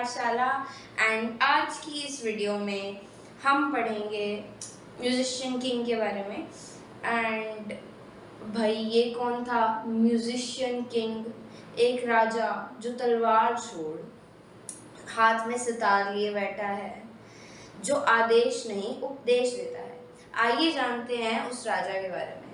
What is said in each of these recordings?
पाठशाला एंड आज की इस वीडियो में हम पढ़ेंगे म्यूजिशियन किंग के बारे में। एंड भाई ये कौन था म्यूजिशियन किंग? एक राजा जो तलवार छोड़ हाथ में सितार लिए बैठा है, जो आदेश नहीं उपदेश देता है। आइए जानते हैं उस राजा के बारे में।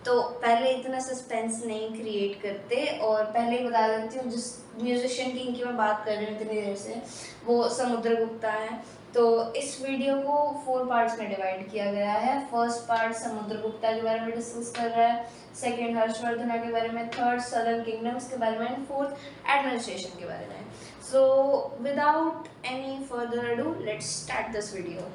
तो पहले इतना सस्पेंस नहीं क्रिएट करते और पहले ही बता देती हूँ, जिस म्यूजिशियन किंग की मैं बात कर रही हूँ इतनी देर से, वो समुद्रगुप्ता है। तो इस वीडियो को 4 पार्ट्स में डिवाइड किया गया है। फर्स्ट पार्ट समुद्रगुप्ता के बारे में डिस्कस कर रहा है, सेकंड हर्षवर्धन के बारे में, थर्ड सदर्न किंगडम्स के बारे में एंड फोर्थ एडमिनिस्ट्रेशन के बारे में। So without any further ado let's start this video.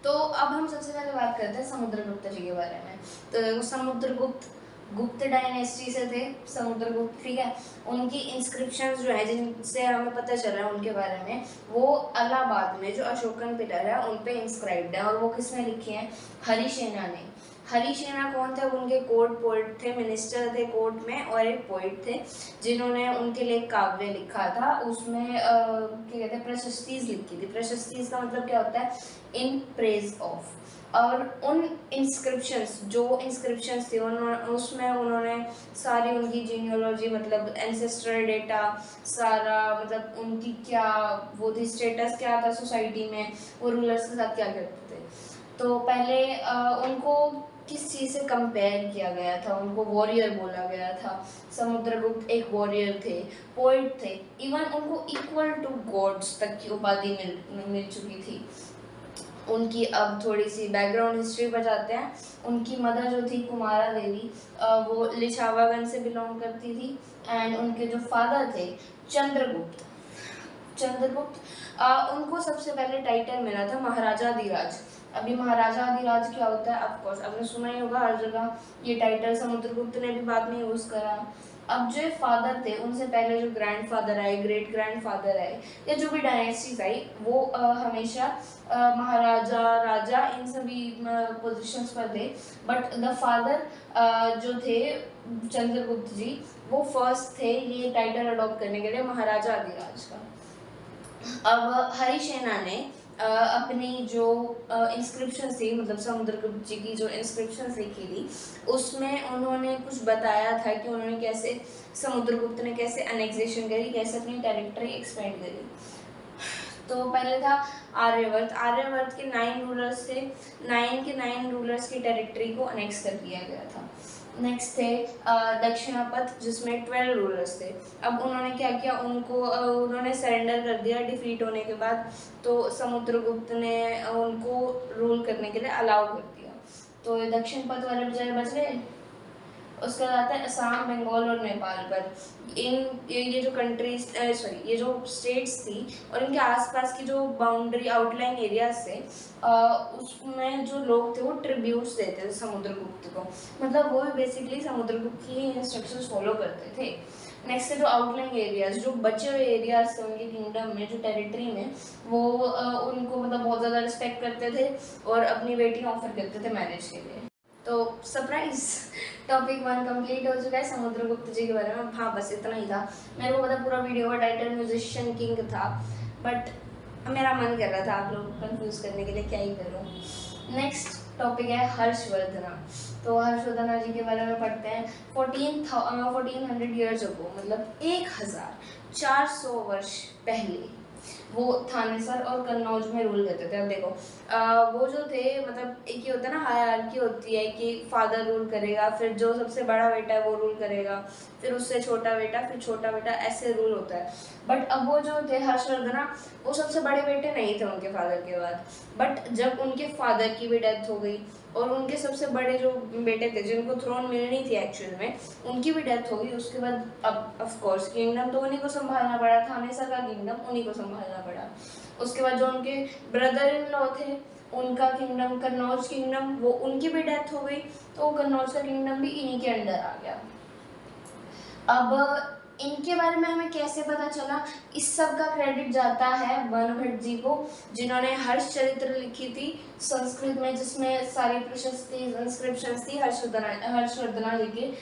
तो अब हम सबसे पहले बात करते हैं समुद्रगुप्त जी के बारे में। तो देखो समुद्रगुप्त गुप्त डायनेस्टी से थे समुद्रगुप्त, ठीक है। उनकी इंस्क्रिप्शंस जो है जिनसे हमें पता चल रहा है उनके बारे में, वो इलाहाबाद में जो अशोकन पिलर है उन पे इंस्क्राइब्ड है। और वो किसने लिखी है? हरिसेना ने। हरिसेना कौन थे? उनके कोर्ट पोइट थे, मिनिस्टर थे कोर्ट में, और एक पोइट थे जिन्होंने उनके लिए काव्य लिखा था। उसमें क्या कहते हैं, प्रशस्तीज लिखी थी। प्रशस्तीज का मतलब क्या होता है? In praise of. और उन इंस्क्रिप्शंस थी उसमें उन्होंने सारी उनकी जीनियोलॉजी, मतलब एंसेस्ट्रल डेटा, सारा मतलब उनकी क्या वो थी, स्टेटस क्या था सोसाइटी में, वो रूलर्स के साथ क्या करते थे। तो पहले उनको किस चीज़ से कंपेयर किया गया था? उनको वॉरियर बोला गया था। समुद्रगुप्त एक वॉरियर थे, पोइट थे, इवन उनको इक्वल टू गॉड्स तक की उपाधि मिल चुकी थी। उनकी अब थोड़ी सी बैकग्राउंड हिस्ट्री पर जाते हैं। उनकी मदर जो थी कुमारा देवी, वो लिछावागंज से बिलोंग करती थी। एंड उनके जो फादर थे चंद्रगुप्त उनको सबसे पहले टाइटल मिला था महाराजा अधिराज। अभी महाराजा अधिराज क्या होता है? ऑफ कोर्स आपने सुना ही होगा हर जगह ये टाइटल। समुद्रगुप्त ने भी बाद में यूज करा। अब जो फादर थे उनसे पहले जो ग्रैंडफादर आए, ग्रेट ग्रैंडफादर आए, या जो भी डायनेस्टीज आई, वो हमेशा महाराजा, राजा, इन सभी पोजीशंस पर थे। बट द फादर जो थे चंद्रगुप्त जी, वो फर्स्ट थे ये टाइटल अडॉप्ट करने के लिए महाराजा अधिराज का। अब हरिसेना ने अपनी जो इंस्क्रिप्शन थी, मतलब समुद्रगुप्त जी की जो इंस्क्रिप्शन लिखी थी, उसमें उन्होंने कुछ बताया था कि उन्होंने कैसे, समुद्रगुप्त ने कैसे अनेक्सेशन करी, कैसे अपनी टेरिटरी एक्सपेंड करी। तो पहले था आर्यवर्त के 9 रूलर्स थे। 9 रूलर्स की टेरिटरी को अनेक्स कर दिया गया था। नेक्स्ट थे दक्षिणापथ, जिसमें 12 रूलर्स थे। अब उन्होंने क्या किया, उन्होंने सरेंडर कर दिया डिफीट होने के बाद। तो समुद्रगुप्त ने उनको रूल करने के लिए अलाउ कर दिया। तो दक्षिण पथ वाले बेचारे बच गए। उसके बाद आता है असम, बंगाल और नेपाल पर। ये जो कंट्रीज ये जो स्टेट्स थी और इनके आसपास की जो बाउंड्री आउटलाइन एरियाज थे, उसमें जो लोग थे वो ट्रिब्यूट्स देते थे समुद्रगुप्त को। मतलब वो भी बेसिकली समुद्रगुप्त की इंस्ट्रक्शंस फॉलो करते थे। नेक्स्ट है जो आउटलाइन एरियाज, जो बचे हुए एरियाज थे उनके किंगडम में, जो टेरिटरी में, वो उनको मतलब बहुत ज़्यादा रिस्पेक्ट करते थे और अपनी बेटी ऑफर करते थे मैरिज के लिए। तो सरप्राइज, टॉपिक 1 कंप्लीट हो चुका है समुद्रगुप्त जी के बारे में। हाँ बस इतना ही था। मेरे को पता पूरा वीडियो का टाइटल म्यूजिशियन किंग था, बट मेरा मन कर रहा था आप लोग को कंफ्यूज करने के लिए, क्या ही करूँ। नेक्स्ट टॉपिक है हर्षवर्धना। तो हर्षवर्धना जी के बारे में पढ़ते हैं। 1400 ईयर्स अगो, मतलब 1400 वर्ष पहले वो थानेसर और कन्नौज में रूल करते थे। अब देखो वो जो थे, मतलब एक ही होता है ना, हायरार्की होती है कि फादर रूल करेगा, फिर जो सबसे बड़ा बेटा है वो रूल करेगा, फिर उससे छोटा बेटा, फिर छोटा बेटा, ऐसे रूल होता है। बट अब वो जो थे हर्षवर्धना, वो सबसे बड़े बेटे नहीं थे उनके फादर के बाद। बट जब उनके फादर की भी डेथ हो गई और उनके सबसे बड़े जो बेटे थे जिनको थ्रोन मिलनी थी एक्चुअल में, उनकी भी डेथ हो गई, उसके बाद अब ऑफ कोर्स किंगडम तो उन्हीं को संभालना पड़ा, थानेसर का किंगडम उन्हीं को संभालना पड़ा। उसके बाद जो उनके ब्रदर इन लॉ थे, उनका किंगडम कन्नौज किंगडम, वो उनकी भी डेथ हो गई, तो कन्नौज का किंगडम भी इन्हीं के अंडर आ गया। अब इनके बारे में हमें कैसे पता चला? इस सब का क्रेडिट जाता है वर्णभट्ट जी को, जिन्होंने हर्षचरित्र लिखी थी संस्कृत में, जिसमें सारी प्रशस्ति इंस्क्रिप्शंस थी हर्षवर्धना जी के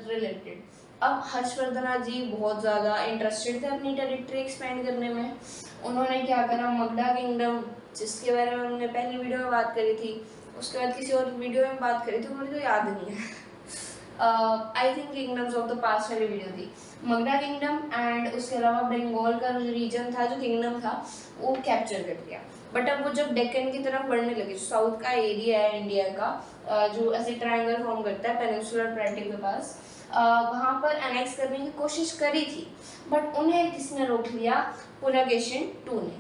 रिलेटेड। अब हर्षवर्धन जी बहुत ज़्यादा इंटरेस्टेड थे अपनी टेरिटरी एक्सपेंड करने में। उन्होंने क्या करा, मगधा किंगडम, जिसके बारे में हमने पहली वीडियो में बात करी थी, उसके बाद किसी और वीडियो में बात करी थी, मुझे तो याद नहीं है, I think kingdoms of the past वाली वीडियो थी, मगधा किंगडम एंड उसके अलावा बंगाल का जो रीजन था, जो किंगडम था, वो कैप्चर कर लिया। बट अब वो जब डेक्कन की तरफ बढ़ने लगे, जो साउथ का एरिया है इंडिया का, जो ऐसे ट्रायंगल फॉर्म करता है पेनिनसुलर प्लेटो के पास, वहाँ पर एनेक्स करने की कोशिश करी थी, बट उन्हें किसने रोक लिया, पुलकेशिन II ने।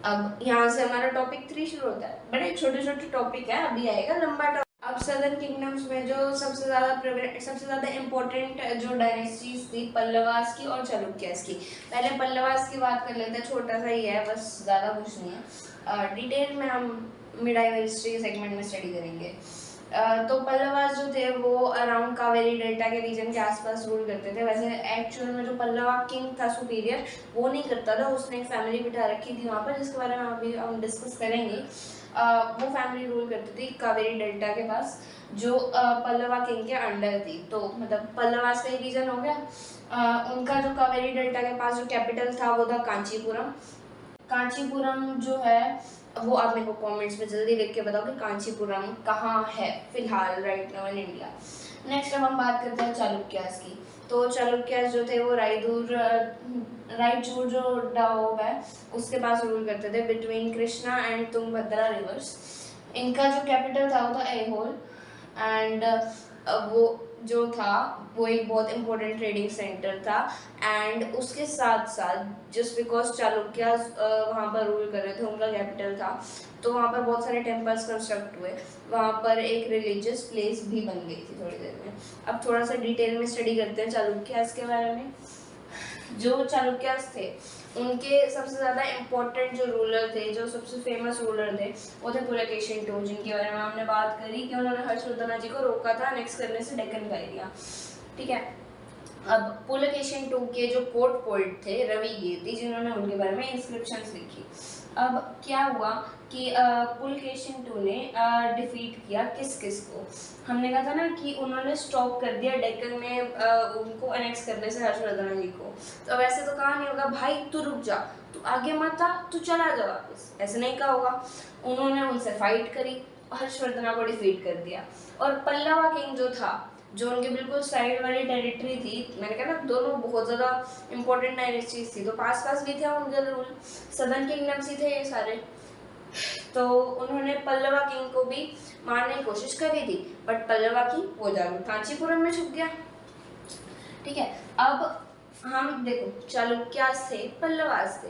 अब यहाँ से हमारा टॉपिक 3 शुरू होता है। बड़े छोटे छोटे टॉपिक है, अभी आएगा लंबा टॉपिक। अब सदर्न किंगडम्स में जो सबसे ज़्यादा इम्पोर्टेंट जो डायनेस्टीज थी, पल्लवास की और चालुक्यास की। पहले पल्लवास की बात कर लेते हैं, छोटा सा ही है, बस ज़्यादा कुछ नहीं है, डिटेल में हम मिडाइवल हिस्ट्री के सेगमेंट में स्टडी करेंगे। तो पल्लवास जो थे वो अराउंड कावेरी डेल्टा के रीजन के आसपास रूल करते थे। वैसे एक्चुअल में जो पल्लवा किंग था सुपीरियर, वो नहीं करता था, उसने एक फैमिली बिठा रखी थी वहाँ पर, जिसके बारे में अभी हम डिस्कस करेंगे। वो फैमिली रूल करती थी कावेरी डेल्टा के पास, जो पल्लवा किंग के अंडर थी। तो मतलब पल्लवास का ही रीजन हो गया। उनका जो कावेरी डेल्टा के पास जो कैपिटल था वो था कांचीपुरम। कांचीपुरम जो है वो आप मेरे को कमेंट्स में जल्दी लिख के बताओ कि कांचीपुरम कहाँ है फिलहाल right now in India. Next अब हम बात करते हैं चालुक्यास की। तो चालुक्यास जो थे वो रायचूर जो डाओब है उसके पास रूल करते थे, between Krishna and Tungabhadra reverse. इनका जो कैपिटल था वो था ऐहोल, एंड वो जो था वो एक बहुत इंपॉर्टेंट ट्रेडिंग सेंटर था। एंड उसके साथ साथ जस्ट बिकॉज चालुक्यास वहाँ पर रूल कर रहे थे, उनका कैपिटल था, तो वहाँ पर बहुत सारे टेम्पल्स कंस्ट्रक्ट हुए, वहाँ पर एक रिलीजियस प्लेस भी बन गई थी थोड़ी देर में। अब थोड़ा सा डिटेल में स्टडी करते हैं चालुक्यास के बारे में। जो चालुक्यास थे उनके सबसे ज़्यादा इम्पोर्टेंट जो रूलर थे, जो सबसे फेमस रूलर थे, वो थे पुलकेशिन II, जिनके बारे में हमने बात करी कि उन्होंने हर्षवर्धन जी को रोका था नेक्स्ट करने से डेक्कन का एरिया। ठीक है, अब पुलकेशिन II के जो कोर्ट पोएट थे रविकीर्ति, जिन्होंने उनके बारे में इंस्क्रिप्शंस लिखी। अब क्या हुआ कि पुलकेशिन II ने डिफीट किया किस किस को। हमने कहा था ना कि उन्होंने स्टॉप कर दिया डेक्कन में उनको अनेक्स करने से हर्षवर्धन जी को। तो वैसे तो कहा नहीं होगा भाई तू रुक जा, तू आगे मत आ, तू चला जा वापस, ऐसे नहीं कहा होगा। उन्होंने उनसे फाइट करी, हर्षवर्धन को डिफीट कर दिया। और पल्लवा किंग जो था, जो उनके बिल्कुल साइड वाली टेरिटरी थी, मैंने कहा ना दोनों बहुत ज़्यादा इंपॉर्टेंट डायनेस्टीज थी, तो पास पास भी थे उनके रूल, सदर्न किंगडम्स ही थे ये सारे। तो उन्होंने पल्लवा किंग को भी मारने की कोशिश करी थी, बट पल्लवा किंग वो जाकर कांचीपुरम में छुप गया। ठीक है, अब हम देखो चालुक्यास थे, पल्लवास थे,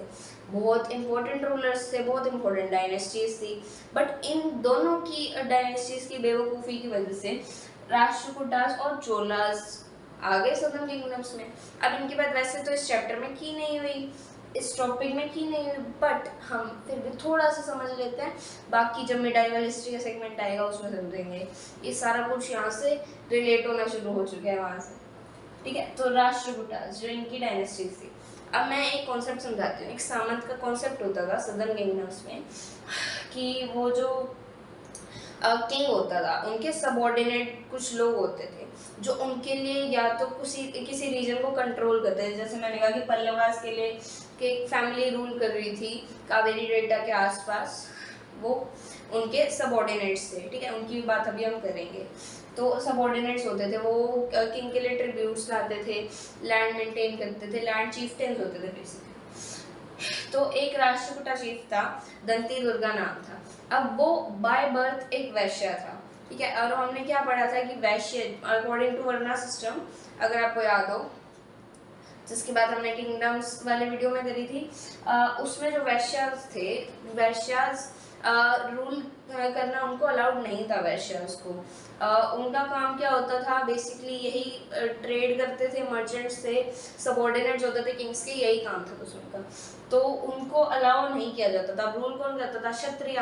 बहुत इंपॉर्टेंट रूलर्स थे, बहुत इंपॉर्टेंट डायनेस्टीज थी, बट इन दोनों की डायनेस्टीज की बेवकूफ़ी की वजह से राष्ट्रकूटास और चोलास आ गए सदर्न किंगडम्स में। अब इनकी बात वैसे तो इस चैप्टर में की नहीं हुई, इस टॉपिक में की नहीं हुई, बट हम फिर भी थोड़ा सा समझ लेते हैं, बाकी जब मिडाइवल हिस्ट्री का सेगमेंट आएगा उसमें समझेंगे। ये सारा कुछ यहाँ से रिलेट होना शुरू हो चुका है वहाँ से। ठीक है, तो राष्ट्रकूटास जो इनकी डायनेस्टीज थी। अब मैं एक कॉन्सेप्ट समझाती हूँ। एक सामंत का कॉन्सेप्ट होता था सदर्न किंगडम्स में कि वो जो किंग होता था, उनके सबऑर्डिनेट कुछ लोग होते थे जो उनके लिए या तो किसी रीजन को कंट्रोल करते थे। जैसे मैंने कहा कि पल्लवास के लिए कि एक फैमिली रूल कर रही थी कावेरी डेल्टा के आसपास, वो उनके सबऑर्डिनेट्स थे। ठीक है, उनकी बात अभी हम करेंगे। तो सबऑर्डिनेट्स होते थे, वो किंग के लिए ट्रिब्यूट्स लाते थे, लैंड मेंटेन करते थे, लैंड चीफ्टेंस होते थे बेसिकली। तो एक राष्ट्रकूटा चीफ था, दंती दुर्गा नाम था। अब वो बाय बर्थ एक वैश्य था। ठीक है, और हमने क्या पढ़ा था कि वैश्य अकॉर्डिंग टू वर्ना सिस्टम, अगर आपको याद हो, जिसकी बात हमने किंगडम्स वाले वीडियो में करी थी, उसमें जो वैश्यास थे, वैश्यास रूल करना उनको अलाउड नहीं था। वैश्यास को उनका काम क्या होता था, बेसिकली यही ट्रेड करते थे, मर्चेंट्स थे, सबऑर्डिनेट्स होते थे किंग्स के, यही काम था बस उनका। तो उनको अलाउ नहीं किया जाता था। रूल कौन करता था, क्षत्रिय।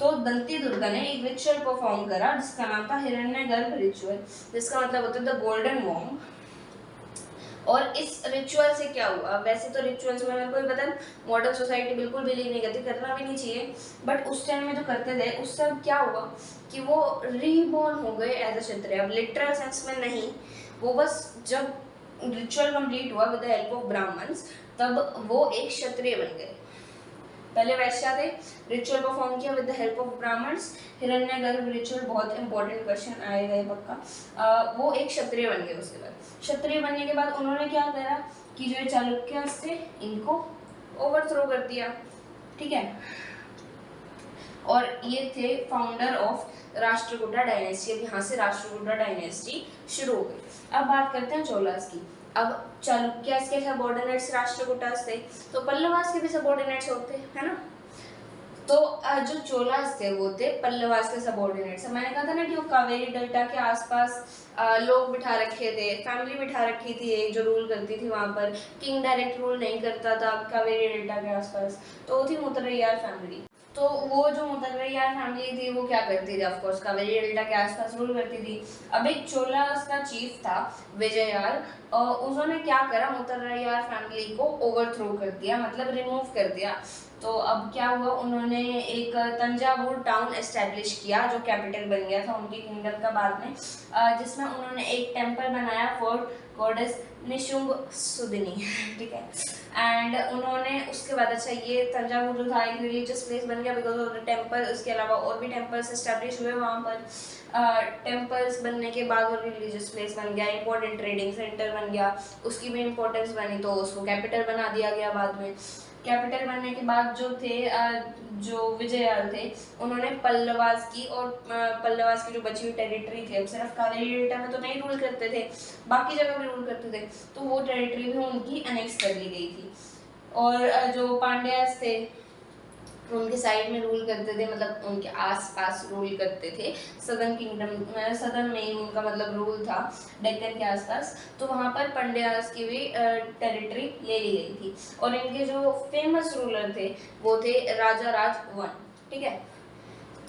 तो दंती दुर्गा ने एक रिचुअल परफॉर्म करा जिसका नाम था हिरण्यगर्भ रिचुअल, जिसका मतलब होता है द गोल्डन वॉम्ब। और इस रिचुअल से क्या हुआ, वैसे तो रिचुअल्स में मेरे को भी पता है मॉडर्न सोसाइटी बिल्कुल बिलीव नहीं करती, करना भी नहीं चाहिए, बट उस टाइम में जो करते थे उस टाइम क्या हुआ कि वो रीबॉर्न हो गए एज अ क्षत्रिय। अब लिटरल सेंस में नहीं, वो बस जब रिचुअल कंप्लीट हुआ with the help of Brahmans, तब वो एक क्षत्रिय बन गए। पहले वैश्य थे, रिचुअल परफॉर्म किया with the help of Brahmans, Hiranyagarbha ritual, बहुत इंपॉर्टेंट क्वेश्चन आएगा ये पक्का। वो एक क्षत्रिय बन गए। उसके बाद क्षत्रिय बनने के बाद उन्होंने क्या करा कि जो चालुक्यास थे इनको ओवरथ्रो कर दिया, ठीक है। और ये थे फाउंडर ऑफ राष्ट्रकूटा डायनेस्टी। अब यहाँ से राष्ट्रकूटा डायनेस्टी शुरू हो गई। अब बात करते हैं चोलास की। अब चालुक्यास के सबऑर्डिनेट्स राष्ट्रकूटास थे, तो पल्लवास के भी सबऑर्डिनेट्स होते है ना। तो जो चोलास थे वो थे पल्लवास के सबऑर्डिनेट्स। मैंने कहा था ना कि वो कावेरी डेल्टा के आसपास लोग बिठा रखे थे, फैमिली बिठा रखी थी एक जो रूल करती थी वहाँ पर। किंग डायरेक्ट रूल नहीं करता था कावेरी डेल्टा के आसपास, तो वो थी मुतरैयार फैमिली। तो वो जो मुतरैयार फैमिली थी वो क्या करती थी, ऑफ कोर्स कावेरी डेल्टा के आसपास रूल करती थी। अब एक चोलास का चीफ था विजयार, उन्होंने क्या करा, मुतरैयार फैमिली को ओवरथ्रो कर दिया, मतलब रिमूव कर दिया। तो अब क्या हुआ, उन्होंने एक तंजावुर टाउन एस्टेब्लिश किया जो कैपिटल बन गया था उनकी किंगडम का बाद में, जिसमें उन्होंने एक टेम्पल बनाया फॉर गॉडेस निशुंग सुदिनी, ठीक है। एंड उन्होंने उसके बाद, अच्छा ये तंजावुर जो था एक रिलीजियस प्लेस बन गया बिकॉज ऑफ द टेम्पल। उसके अलावा और भी टेम्पल्स एस्टेब्लिश हुए वहाँ पर। टेम्पल्स बनने के बाद और रिलीजियस प्लेस बन गया, इंपॉर्टेंट ट्रेडिंग सेंटर बन गया, उसकी भी इंपॉर्टेंस बनी तो उसको कैपिटल बना दिया गया बाद में। कैपिटल बनने के बाद जो थे जो विजयाल थे उन्होंने पल्लवास की और पल्लवास की जो बची हुई टेरिटरी थी, अब सिर्फ कावेरी डेल्टा में तो नहीं रूल करते थे, बाकी जगह भी रूल करते थे, तो वो टेरिटरी भी उनकी अनेक्स कर ली गई थी। और जो पांड्यास थे उनके साइड में रूल करते थे, मतलब उनके आसपास रूल करते थे। सदर्न किंगडम, सदर्न में उनका मतलब रूल था डेक्कन के आसपास, तो वहाँ पर पंड्यास की भी टेरिटरी ले ली गई थी। और इनके जो फेमस रूलर थे वो थे राजा राज वन, ठीक है।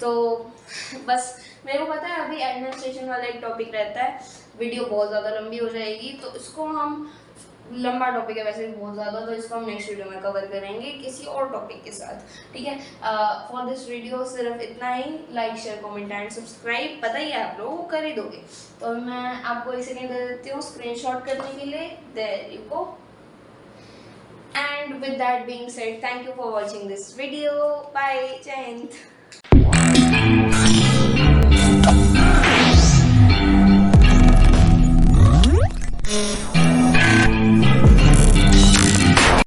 तो बस मेरे को पता है अभी एडमिनिस्ट्रेशन वाला एक टॉपिक रहता है, वीडियो बहुत ज़्यादा लंबी हो जाएगी, तो इसको हम, लंबा टॉपिक है वैसे भी बहुत ज़्यादा, तो इसको हम नेक्स्ट वीडियो में कवर करेंगे किसी और टॉपिक के साथ, ठीक है। फॉर दिस वीडियो सिर्फ इतना ही। Like share comment and subscribe, पता ही है आप लोग कर ही दोगे, तो मैं आपको एक सेकेंड दे देती हूँ स्क्रीनशॉट करने के लिए, there you go. And with that being said, thank you for watching this video, bye, Jai Hind.